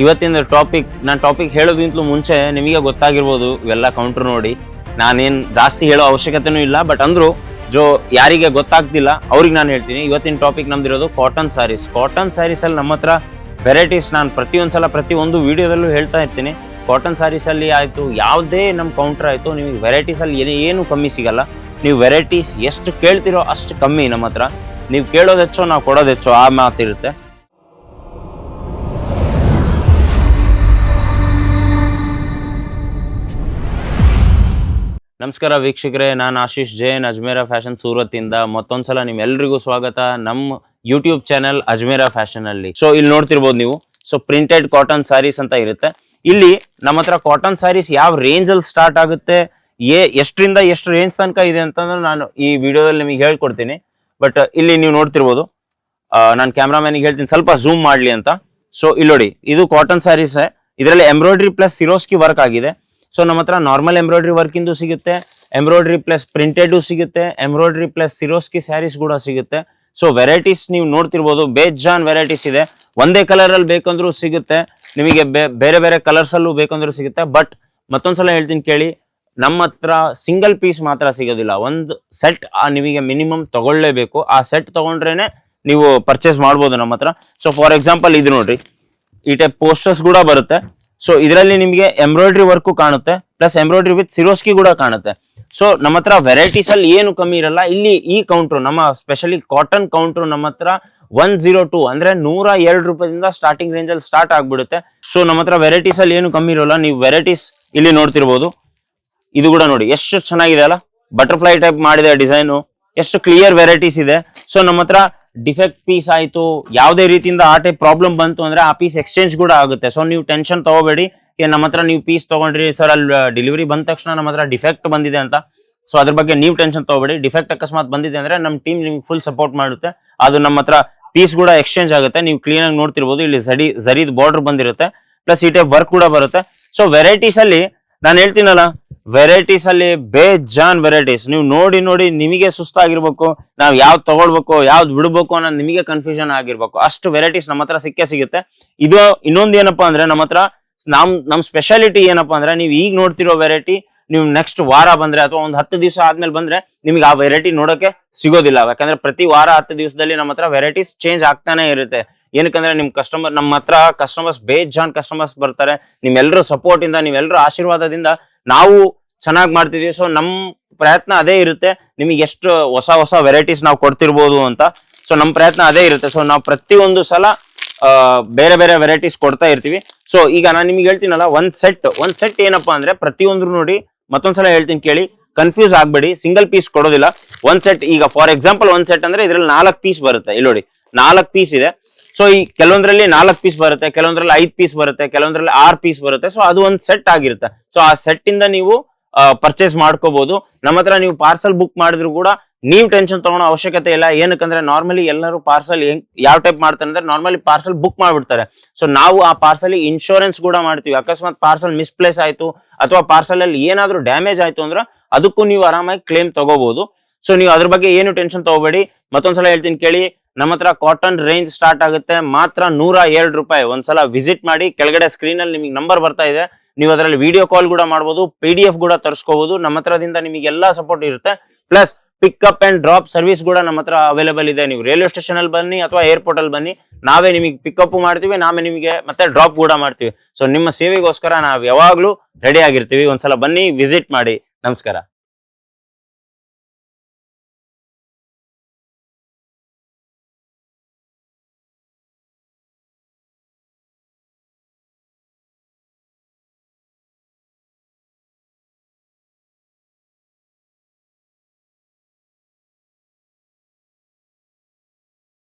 ಇವತ್ತಿನ ನಾನು ಟಾಪಿಕ್ ಹೇಳೋದಕ್ಕಿಂತಲೂ ಮುಂಚೆ ನಿಮಗೆ ಗೊತ್ತಾಗಿರ್ಬೋದು ಇವೆಲ್ಲ ಕೌಂಟರ್ ನೋಡಿ. ನಾನೇನು ಜಾಸ್ತಿ ಹೇಳೋ ಅವಶ್ಯಕತೆನೂ ಇಲ್ಲ, ಬಟ್ ಅಂದರೂ ಯಾರಿಗೆ ಗೊತ್ತಾಗ್ತಿಲ್ಲ ಅವ್ರಿಗೆ ನಾನು ಹೇಳ್ತೀನಿ. ಇವತ್ತಿನ ಟಾಪಿಕ್ ನಮ್ದಿರೋದು ಕಾಟನ್ ಸ್ಯಾರೀಸ್. ಕಾಟನ್ ಸ್ಯಾರೀಸಲ್ಲಿ ನಮ್ಮ ಹತ್ರ ವೆರೈಟೀಸ್ ನಾನು ಪ್ರತಿಯೊಂದು ವಿಡಿಯೋದಲ್ಲೂ ಹೇಳ್ತಾ ಇರ್ತೀನಿ. ಕಾಟನ್ ಸ್ಯಾರೀಸಲ್ಲಿ ಆಯಿತು, ಯಾವುದೇ ನಮ್ಮ ಕೌಂಟರ್ ಆಯಿತು, ನಿಮಗೆ ವೆರೈಟೀಸಲ್ಲಿ ಏನು ಕಮ್ಮಿ ಸಿಗಲ್ಲ. ನೀವು ವೆರೈಟೀಸ್ ಎಷ್ಟು ಕೇಳ್ತಿರೋ ಅಷ್ಟು ಕಮ್ಮಿ ನಮ್ಮ ಹತ್ರ. ನೀವು ಕೇಳೋದು ಹೆಚ್ಚೋ, ನಾವು ಕೊಡೋದು ಹೆಚ್ಚೋ, ಆ ಮಾತಿರುತ್ತೆ. ನಮಸ್ಕಾರ ವೀಕ್ಷಕರೇ, ನಾನು ಆಶೀಶ್ ಜೈನ್, ಅಜ್ಮೇರಾ ಫ್ಯಾಷನ್ ಸೂರತ್ತಿಂದ ಮತ್ತೊಂದ್ಸಲ ನಿಮ್ಮೆಲ್ಲರಿಗೂ ಸ್ವಾಗತ ನಮ್ಮ ಯೂಟ್ಯೂಬ್ ಚಾನಲ್ ಅಜ್ಮೇರಾ ಫ್ಯಾಷನ್ ಅಲ್ಲಿ. ಸೊ ಇಲ್ಲಿ ನೋಡ್ತಿರ್ಬೋದು ನೀವು. ಸೊ ಪ್ರಿಂಟೆಡ್ ಕಾಟನ್ ಸ್ಯಾರೀಸ್ ಅಂತ ಇರುತ್ತೆ. ಇಲ್ಲಿ ನಮ್ಮ ಹತ್ರ ಕಾಟನ್ ಸ್ಯಾರೀಸ್ ಯಾವ ರೇಂಜ್ ಅಲ್ಲಿ ಸ್ಟಾರ್ಟ್ ಆಗುತ್ತೆ, ಎಷ್ಟರಿಂದ ಎಷ್ಟು ರೇಂಜ್ ತನಕ ಇದೆ ಅಂತಂದ್ರೆ ನಾನು ಈ ವಿಡಿಯೋದಲ್ಲಿ ನಿಮಗೆ ಹೇಳ್ಕೊಡ್ತೀನಿ. ಬಟ್ ಇಲ್ಲಿ ನೀವು ನೋಡ್ತಿರ್ಬೋದು, ನಾನು ಕ್ಯಾಮ್ರಾಮನ್ಗೆ ಹೇಳ್ತೀನಿ ಸ್ವಲ್ಪ ಝೂಮ್ ಮಾಡ್ಲಿ ಅಂತ. ಸೊ ಇಲ್ಲಿ ನೋಡಿ, ಇದು ಕಾಟನ್ ಸ್ಯಾರೀಸ್. ಇದರಲ್ಲಿ ಎಂಬ್ರಾಯ್ಡ್ರಿ ಪ್ಲಸ್ ಸಿರೋಸ್ಕಿ ವರ್ಕ್ ಆಗಿದೆ. ಸೊ ನಮ್ಮ ಹತ್ರ ನಾರ್ಮಲ್ ಎಂಬ್ರಾಯ್ಡ್ರಿ ವರ್ಕ್ ಇಂದು ಸಿಗುತ್ತೆ, ಎಂಬ್ರಾಯ್ಡ್ರಿ ಪ್ಲಸ್ ಪ್ರಿಂಟೆಡ್ ಸಿಗುತ್ತೆ, ಎಂಬ್ರಾಯ್ಡ್ರಿ ಪ್ಲಸ್ ಸಿರೋಸ್ಕಿ ಸ್ಯಾರೀಸ್ ಕೂಡ ಸಿಗುತ್ತೆ. ಸೊ ವೆರೈಟೀಸ್ ನೀವು ನೋಡ್ತಿರ್ಬೋದು, ಬೇಜಾನ್ ವೆರೈಟೀಸ್ ಇದೆ. ಒಂದೇ ಕಲರ್ ಅಲ್ಲಿ ಬೇಕಂದ್ರೂ ಸಿಗುತ್ತೆ, ನಿಮಗೆ ಬೇರೆ ಬೇರೆ ಕಲರ್ಸ್ ಅಲ್ಲೂ ಬೇಕಂದ್ರೂ ಸಿಗುತ್ತೆ. ಬಟ್ ಮತ್ತೊಂದ್ಸಲ ಹೇಳ್ತೀನಿ ಕೇಳಿ, ನಮ್ಮ ಹತ್ರ ಸಿಂಗಲ್ ಪೀಸ್ ಮಾತ್ರ ಸಿಗೋದಿಲ್ಲ. ಒಂದು ಸೆಟ್ ನಿಮಗೆ ಮಿನಿಮಮ್ ತಗೊಳ್ಳೇಬೇಕು. ಆ ಸೆಟ್ ತಗೊಂಡ್ರೇನೆ ನೀವು ಪರ್ಚೇಸ್ ಮಾಡ್ಬೋದು ನಮ್ಮ ಹತ್ರ. ಸೊ ಫಾರ್ ಎಕ್ಸಾಂಪಲ್ ಇದು ನೋಡ್ರಿ, ಈ ಟೈಪ್ ಪೋಸ್ಟರ್ಸ್ ಕೂಡ ಬರುತ್ತೆ. ಸೊ ಇದರಲ್ಲಿ ನಿಮಗೆ ಎಂಬ್ರಾಯ್ಡ್ರಿ ವರ್ಕ್ ಕಾಣುತ್ತೆ, ಪ್ಲಸ್ ಎಂಬ್ರಾಯ್ಡ್ರಿ ವಿತ್ ಸಿರೋಸ್ಕಿ ಕೂಡ ಕಾಣುತ್ತೆ. ಸೊ ನಮ್ಮ ಹತ್ರ ವೆರೈಟೀಸ್ ಅಲ್ಲಿ ಏನು ಕಮ್ಮಿ ಇರಲ್ಲ. ಇಲ್ಲಿ ಈ ಕೌಂಟ್ರು ನಮ್ಮ ಸ್ಪೆಷಲಿ ಕಾಟನ್ ಕೌಂಟ್ರು ನಮ್ಮ ಹತ್ರ 102 ಅಂದ್ರೆ 102 ರೂಪಾಯಿಂದ ಸ್ಟಾರ್ಟಿಂಗ್ ರೇಂಜ್ ಅಲ್ಲಿ ಸ್ಟಾರ್ಟ್ ಆಗ್ಬಿಡುತ್ತೆ. ಸೊ ನಮ್ಮ ಹತ್ರ ವೆರೈಟೀಸ್ ಅಲ್ಲಿ ಏನು ಕಮ್ಮಿ ಇರೋಲ್ಲ. ನೀವು ವೆರೈಟೀಸ್ ಇಲ್ಲಿ ನೋಡ್ತಿರ್ಬೋದು. ಇದು ಕೂಡ ನೋಡಿ ಎಷ್ಟು ಚೆನ್ನಾಗಿದೆ ಅಲ್ಲ, ಬಟರ್ಫ್ಲೈ ಟೈಪ್ ಮಾಡಿದೆ ಡಿಸೈನು, ಎಷ್ಟು ಕ್ಲಿಯರ್ ವೆರೈಟೀಸ್ ಇದೆ. ಸೊ ನಮ್ಮ ಹತ್ರ ಡಿಫೆಕ್ಟ್ ಪೀಸ್ ಆಯ್ತು, ಯಾವುದೇ ರೀತಿಯಿಂದ ಆ ಟೈಪ್ ಪ್ರಾಬ್ಲಮ್ ಬಂತು ಅಂದ್ರೆ ಆ ಪೀಸ್ ಎಕ್ಸ್ಚೇಂಜ್ ಕೂಡ ಆಗುತ್ತೆ. ಸೊ ನೀವು ಟೆನ್ಷನ್ ತಗೋಬೇಡಿ, ನಮ್ಮ ಹತ್ರ ನೀವು ಪೀಸ್ ತಗೊಂಡ್ರಿ ಸರ್, ಅಲ್ಲಿ ಡೆಲಿವರಿ ಬಂದ ತಕ್ಷಣ ನಮ್ಮ ಹತ್ರ ಡಿಫೆಕ್ಟ್ ಬಂದಿದೆ ಅಂತ. ಸೊ ಅದ್ರ ಬಗ್ಗೆ ನೀವು ಟೆನ್ಷನ್ ತಗೋಬೇಡಿ. ಡಿಫೆಕ್ಟ್ ಅಕಸ್ಮಾತ್ ಬಂದಿದೆ ಅಂದ್ರೆ ನಮ್ಮ ಟೀಮ್ ನಿಮ್ಗೆ ಫುಲ್ ಸಪೋರ್ಟ್ ಮಾಡುತ್ತೆ. ಅದು ನಮ್ಮ ಹತ್ರ ಪೀಸ್ ಕೂಡ ಎಕ್ಸ್ಚೇಂಜ್ ಆಗುತ್ತೆ. ನೀವು ಕ್ಲೀನ್ ಆಗಿ ನೋಡ್ತಿರ್ಬೋದು, ಇಲ್ಲಿ ಜರಿದ್ ಬಾರ್ಡರ್ ಬಂದಿರುತ್ತೆ, ಪ್ಲಸ್ ಈ ಟೈಪ್ ವರ್ಕ್ ಕೂಡ ಬರುತ್ತೆ. ಸೊ ವೆರೈಟೀಸ್ ಅಲ್ಲಿ ನಾನು ಹೇಳ್ತೀನಲ್ಲ, ವೆರೈಟೀಸ್ ಅಲ್ಲಿ ಬೇಜಾನ್ ವೆರೈಟೀಸ್. ನೀವು ನೋಡಿ ನೋಡಿ ನಿಮಗೆ ಸುಸ್ತಾಗಿರ್ಬೇಕು, ನಾವ್ ಯಾವ್ದು ತಗೊಳ್ಬೇಕು ಯಾವ್ದು ಬಿಡ್ಬೇಕು ಅನ್ನೋದು ನಿಮಗೆ ಕನ್ಫ್ಯೂಷನ್ ಆಗಿರ್ಬೇಕು. ಅಷ್ಟು ವೆರೈಟೀಸ್ ನಮ್ಮ ಹತ್ರ ಸಿಗುತ್ತೆ. ಇದು ಇನ್ನೊಂದು ಏನಪ್ಪಾ ಅಂದ್ರೆ, ನಮ್ಮ ಹತ್ರ ನಮ್ ಸ್ಪೆಷಾಲಿಟಿ ಏನಪ್ಪಾ ಅಂದ್ರೆ, ನೀವು ಈಗ ನೋಡ್ತಿರೋ ವೆರೈಟಿ ನೀವು ನೆಕ್ಸ್ಟ್ ವಾರ ಬಂದ್ರೆ ಅಥವಾ ಒಂದು 10 ದಿವಸ ಆದ್ಮೇಲೆ ಬಂದ್ರೆ ನಿಮ್ಗೆ ಆ ವೆರೈಟಿ ನೋಡೋಕೆ ಸಿಗೋದಿಲ್ಲ. ಯಾಕಂದ್ರೆ ಪ್ರತಿ ವಾರ 10 ದಿವಸದಲ್ಲಿ ನಮ್ಮ ಹತ್ರ ವೆರೈಟೀಸ್ ಚೇಂಜ್ ಆಗ್ತಾನೆ ಇರುತ್ತೆ. ಏನಕ್ಕಂದ್ರೆ ನಮ್ಮ ಹತ್ರ ಕಸ್ಟಮರ್ಸ್ ಬೇಜಾನ್ ಕಸ್ಟಮರ್ಸ್ ಬರ್ತಾರೆ. ನಿಮ್ಮೆಲ್ಲರೂ ಸಪೋರ್ಟ್ ಇಂದ, ನಿಮ್ಮೆಲ್ಲರೂ ಆಶೀರ್ವಾದದಿಂದ ನಾವು ಚೆನ್ನಾಗಿ ಮಾಡ್ತಿದೀವಿ. ಸೊ ನಮ್ ಪ್ರಯತ್ನ ಅದೇ ಇರುತ್ತೆ, ನಿಮಗೆ ಎಷ್ಟು ಹೊಸ ವೆರೈಟೀಸ್ ನಾವು ಕೊಡ್ತಿರ್ಬೋದು ಅಂತ. ಸೊ ನಮ್ ಪ್ರಯತ್ನ ಅದೇ ಇರುತ್ತೆ. ಸೊ ನಾವು ಪ್ರತಿಯೊಂದು ಸಲ ಬೇರೆ ಬೇರೆ ವೆರೈಟೀಸ್ ಕೊಡ್ತಾ ಇರ್ತೀವಿ. ಸೊ ಈಗ ನಾನು ನಿಮ್ಗೆ ಹೇಳ್ತೀನಲ್ಲ, ಒಂದ್ ಸೆಟ್ ಏನಪ್ಪಾ ಅಂದ್ರೆ, ಪ್ರತಿಯೊಂದು ನೋಡಿ ಮತ್ತೊಂದ್ಸಲ ಹೇಳ್ತೀನಿ ಕೇಳಿ, ಕನ್ಫ್ಯೂಸ್ ಆಗ್ಬೇಡಿ. ಸಿಂಗಲ್ ಪೀಸ್ ಕೊಡೋದಿಲ್ಲ. ಒಂದ್ ಸೆಟ್, ಈಗ ಫಾರ್ ಎಕ್ಸಾಂಪಲ್ ಒಂದ್ ಸೆಟ್ ಅಂದ್ರೆ ಇದ್ರಲ್ಲಿ 4 ಪೀಸ್ ಬರುತ್ತೆ. ಇಲ್ಲಿ ನೋಡಿ 4 ಪೀಸ್ ಇದೆ. ಸೊ ಈ ಕೆಲವೊಂದ್ರಲ್ಲಿ 4 ಪೀಸ್ ಬರುತ್ತೆ, ಕೆಲವೊಂದ್ರಲ್ಲಿ 5 ಪೀಸ್ ಬರುತ್ತೆ, ಕೆಲವೊಂದ್ರಲ್ಲಿ 6 ಪೀಸ್ ಬರುತ್ತೆ. ಸೊ ಅದು ಒಂದು ಸೆಟ್ ಆಗಿರುತ್ತೆ. ಸೊ ಆ ಸೆಟ್ ಇಂದ ನೀವು ಪರ್ಚೇಸ್ ಮಾಡ್ಕೋಬಹುದು. ನಮ್ಮ ಹತ್ರ ನೀವು ಪಾರ್ಸಲ್ ಬುಕ್ ಮಾಡಿದ್ರು ಕೂಡ ನೀವು ಟೆನ್ಷನ್ ತಗೊಳ್ಳೋ ಅವಶ್ಯಕತೆ ಇಲ್ಲ. ಏನಕ್ಕಂದ್ರೆ ನಾರ್ಮಲಿ ಎಲ್ಲರೂ ಪಾರ್ಸಲ್ ಯಾವ ಟೈಪ್ ಮಾಡ್ತಾರೆ ಅಂದ್ರೆ, ನಾರ್ಮಲಿ ಪಾರ್ಸಲ್ ಬುಕ್ ಮಾಡ್ಬಿಡ್ತಾರೆ. ಸೊ ನಾವು ಆ ಪಾರ್ಸಲ್ ಇನ್ಶೂರೆನ್ಸ್ ಕೂಡ ಮಾಡ್ತೀವಿ. ಅಕಸ್ಮಾತ್ ಪಾರ್ಸಲ್ ಮಿಸ್ಪ್ಲೇಸ್ ಆಯ್ತು ಅಥವಾ ಪಾರ್ಸಲ್ ಅಲ್ಲಿ ಏನಾದ್ರೂ ಡ್ಯಾಮೇಜ್ ಆಯ್ತು ಅಂದ್ರೆ ಅದಕ್ಕೂ ನೀವು ಆರಾಮಾಗಿ ಕ್ಲೇಮ್ ತಗೋಬಹುದು. ಸೊ ನೀವು ಅದ್ರ ಬಗ್ಗೆ ಏನು ಟೆನ್ಷನ್ ತಗೋಬೇಡಿ. ಮತ್ತೊಂದ್ಸಲ ಹೇಳ್ತೀನಿ ಕೇಳಿ, ನಮ್ಮ ಹತ್ರ ಕಾಟನ್ ರೇಂಜ್ ಸ್ಟಾರ್ಟ್ ಆಗುತ್ತೆ ಮಾತ್ರ 102 ರೂಪಾಯಿ. ಒಂದ್ಸಲ ವಿಸಿಟ್ ಮಾಡಿ, ಕೆಳಗಡೆ ಸ್ಕ್ರೀನ್ ಅಲ್ಲಿ ನಿಮಗೆ ನಂಬರ್ ಬರ್ತಾ ಇದೆ, ನೀವು ಅದರಲ್ಲಿ ವಿಡಿಯೋ ಕಾಲ್ ಕೂಡ ಮಾಡಬಹುದು, PDF ಕೂಡ ತರಿಸ್ಕೋಬಹುದು. ನಮ್ಮ ಹತ್ರದಿಂದ ನಿಮಗೆ ಎಲ್ಲಾ ಸಪೋರ್ಟ್ ಇರುತ್ತೆ. Plus pickup and drop service ಕೂಡ ನಮ್ಮ ಹತ್ರ ಅವೈಲೇಬಲ್ ಇದೆ. ನೀವು ರೈಲ್ವೆ ಸ್ಟೇಷನ್ ಅಲ್ಲಿ ಬನ್ನಿ ಅಥವಾ ಏರ್ಪೋರ್ಟ್ ಅಲ್ಲಿ ಬನ್ನಿ, ನಾವೇ ನಿಮಗೆ ಪಿಕಪ್ ಮಾಡ್ತೀವಿ, ನಾವೇ ನಿಮಗೆ ಮತ್ತೆ ಡ್ರಾಪ್ ಕೂಡ ಮಾಡ್ತೀವಿ. ಸೊ ನಿಮ್ಮ ಸೇವೆಗೋಸ್ಕರ ನಾವು ಯಾವಾಗ್ಲೂ ರೆಡಿ ಆಗಿರ್ತೀವಿ. ಒಂದ್ಸಲ ಬನ್ನಿ, ವಿಸಿಟ್ ಮಾಡಿ. ನಮಸ್ಕಾರ.